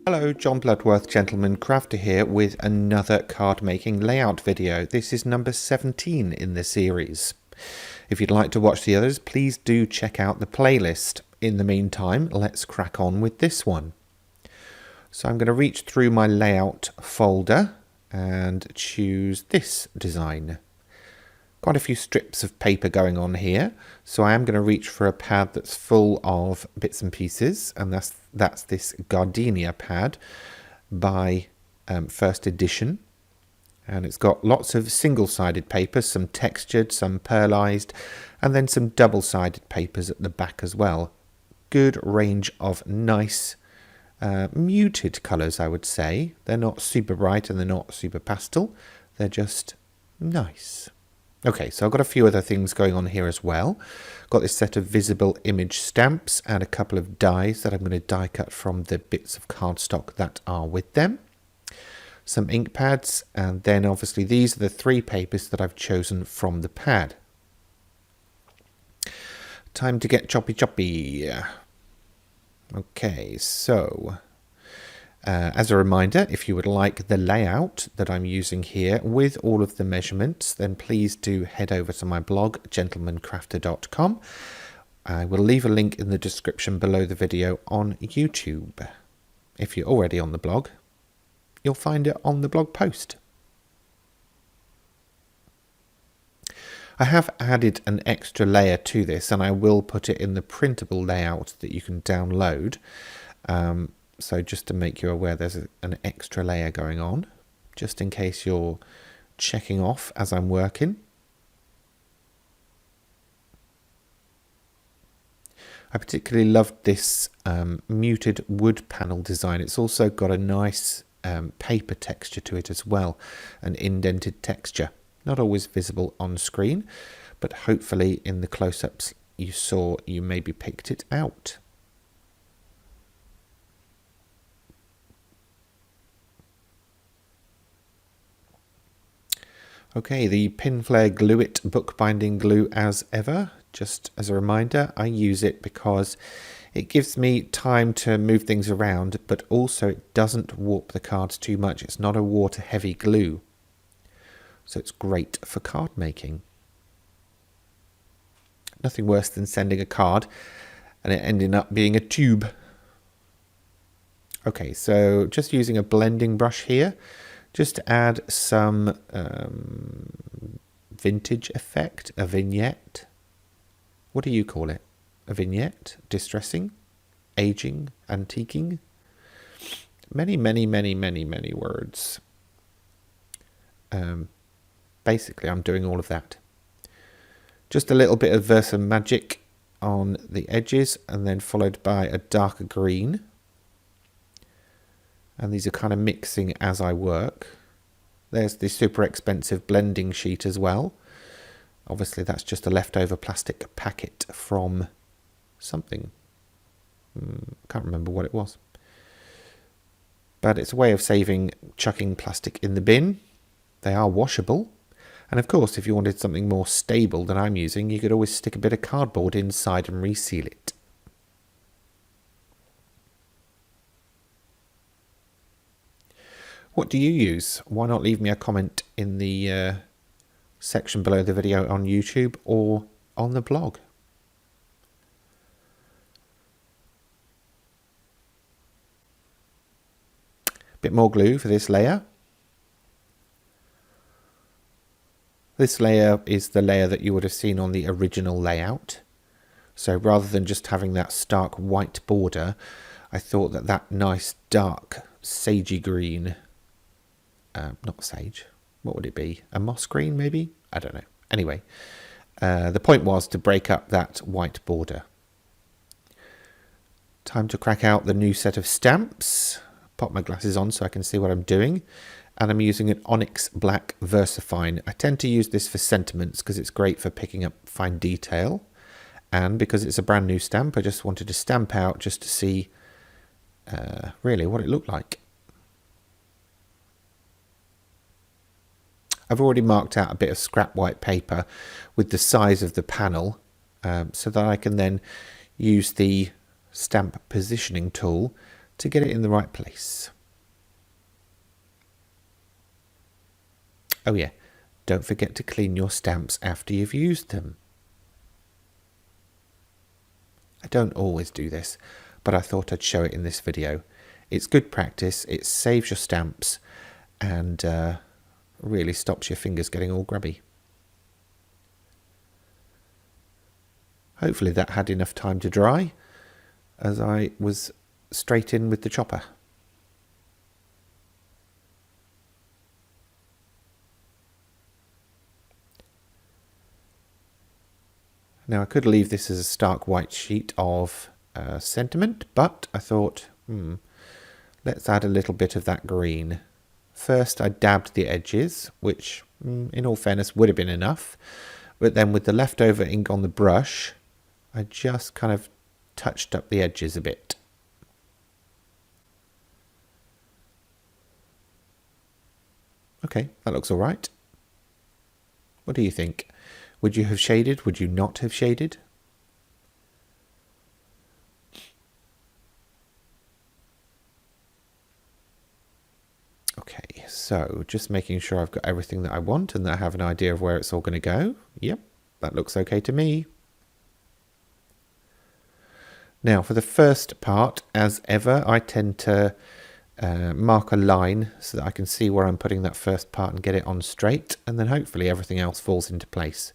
Hello, John Bloodworth, Gentleman Crafter here with another card making layout video. This is number 17 in the series. If you'd like to watch the others, please do check out the playlist. In the meantime, let's crack on with this one. So I'm going to reach through my layout folder and choose this design. Quite a few strips of paper going on here, so I am going to reach for a pad that's full of bits and pieces, and that's this Gardenia pad by First Edition, and it's got lots of single-sided papers, some textured, some pearlized, and then some double-sided papers at the back as well. Good range of nice muted colours, I would say. They're not super bright and they're not super pastel, they're just nice. Okay, so I've got a few other things going on here as well. Got this set of visible image stamps and a couple of dies that I'm going to die cut from the bits of cardstock that are with them. Some ink pads, and then obviously these are the 3 papers that I've chosen from the pad. Time to get choppy. Okay, so as a reminder, if you would like the layout that I'm using here with all of the measurements, then please do head over to my blog, gentlemancrafter.com. I will leave a link in the description below the video on YouTube. If you're already on the blog, you'll find it on the blog post. I have added an extra layer to this, and I will put it in the printable layout that you can download. So just to make you aware, there's an extra layer going on, just in case you're checking off as I'm working. I particularly loved this muted wood panel design. It's also got a nice paper texture to it as well, an indented texture. Not always visible on screen, but hopefully in the close-ups you saw, you maybe picked it out. Okay, the Pinflair Glue It bookbinding glue as ever. Just as a reminder, I use it because it gives me time to move things around, but also it doesn't warp the cards too much. It's not a water heavy glue, so it's great for card making. Nothing worse than sending a card and it ending up being a tube. Okay, so just using a blending brush here, just to add some vintage effect, a vignette. What do you call it? A vignette? Distressing? Aging? Antiquing? Many words. Basically, I'm doing all of that. Just a little bit of Versa Magic on the edges, and then followed by a darker green. And these are kind of mixing as I work. There's the super expensive blending sheet as well. Obviously that's just a leftover plastic packet from something. Can't remember what it was. But it's a way of saving chucking plastic in the bin. They are washable. And of course, if you wanted something more stable than I'm using, you could always stick a bit of cardboard inside and reseal it. What do you use? Why not leave me a comment in the section below the video on YouTube or on the blog? Bit more glue for this layer. This layer is the layer that you would have seen on the original layout. So rather than just having that stark white border, I thought that that nice dark sagey green, not sage, what would it be? A moss green maybe? I don't know. Anyway, the point was to break up that white border. Time to crack out the new set of stamps. Pop my glasses on so I can see what I'm doing. And I'm using an Onyx Black Versafine. I tend to use this for sentiments because it's great for picking up fine detail. And because it's a brand new stamp, I just wanted to stamp out just to see really what it looked like. I've already marked out a bit of scrap white paper with the size of the panel so that I can then use the stamp positioning tool to get it in the right place. Oh yeah, don't forget to clean your stamps after you've used them. I don't always do this, but I thought I'd show it in this video. It's good practice, it saves your stamps, and really stops your fingers getting all grubby. Hopefully that had enough time to dry, as I was straight in with the chopper. Now I could leave this as a stark white sheet of sentiment, but I thought, let's add a little bit of that green. First I dabbed the edges, which in all fairness would have been enough, but then with the leftover ink on the brush, I just kind of touched up the edges a bit. Okay, that looks all right. What do you think? Would you have shaded? Would you not have shaded? Okay, so just making sure I've got everything that I want and that I have an idea of where it's all going to go. Yep, that looks okay to me. Now for the first part, as ever, I tend to mark a line so that I can see where I'm putting that first part and get it on straight, and then hopefully everything else falls into place.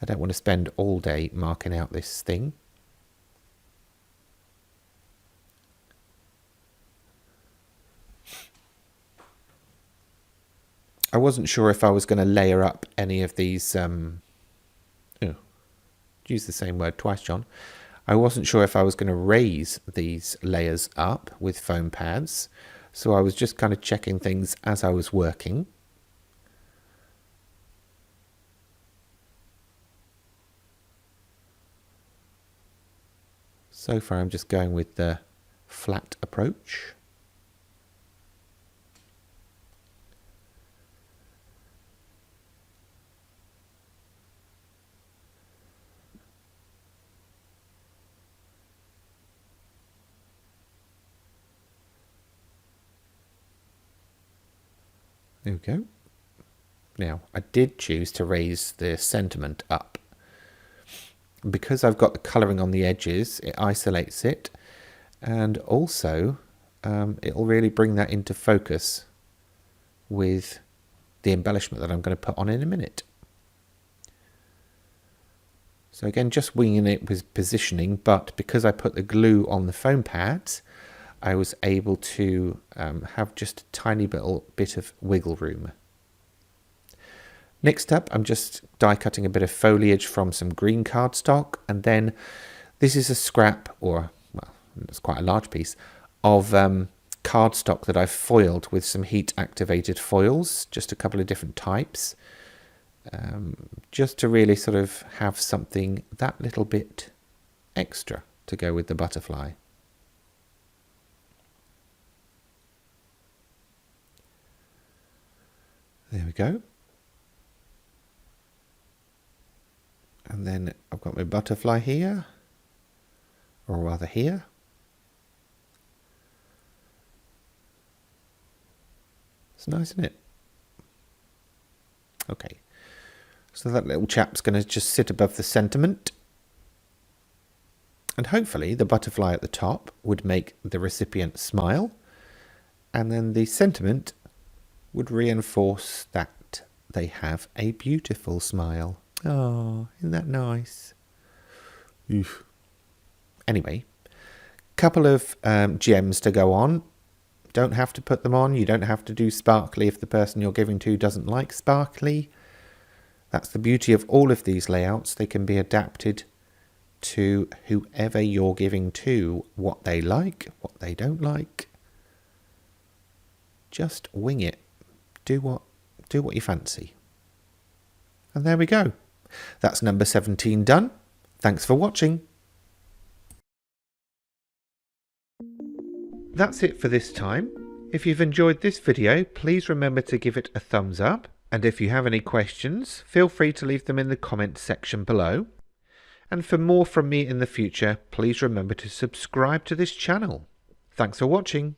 I don't want to spend all day marking out this thing. I wasn't sure if I was going to layer up any of these, use the same word twice, John. I wasn't sure if I was going to raise these layers up with foam pads, so I was just kind of checking things as I was working. So far I'm just going with the flat approach. There we go. Now, I did choose to raise the sentiment up. Because I've got the colouring on the edges, it isolates it, and also it'll really bring that into focus with the embellishment that I'm going to put on in a minute. So again, just winging it with positioning, but because I put the glue on the foam pads, I was able to have just a tiny little bit of wiggle room. Next up, I'm just die cutting a bit of foliage from some green cardstock, and then this is a scrap, or well, it's quite a large piece, of cardstock that I've foiled with some heat activated foils, just a couple of different types, just to really sort of have something that little bit extra to go with the butterfly. There we go. And then I've got my butterfly here, or rather here. It's nice, isn't it? Okay, so that little chap's going to just sit above the sentiment. And hopefully the butterfly at the top would make the recipient smile. And then the sentiment would reinforce that they have a beautiful smile. Oh, isn't that nice? Oof. Anyway, couple of gems to go on. Don't have to put them on. You don't have to do sparkly if the person you're giving to doesn't like sparkly. That's the beauty of all of these layouts. They can be adapted to whoever you're giving to, what they like, what they don't like. Just wing it. Do what you fancy. And there we go. That's number 17 done. Thanks for watching. That's it for this time. If you've enjoyed this video, please remember to give it a thumbs up. And if you have any questions, feel free to leave them in the comments section below. And for more from me in the future, please remember to subscribe to this channel. Thanks for watching.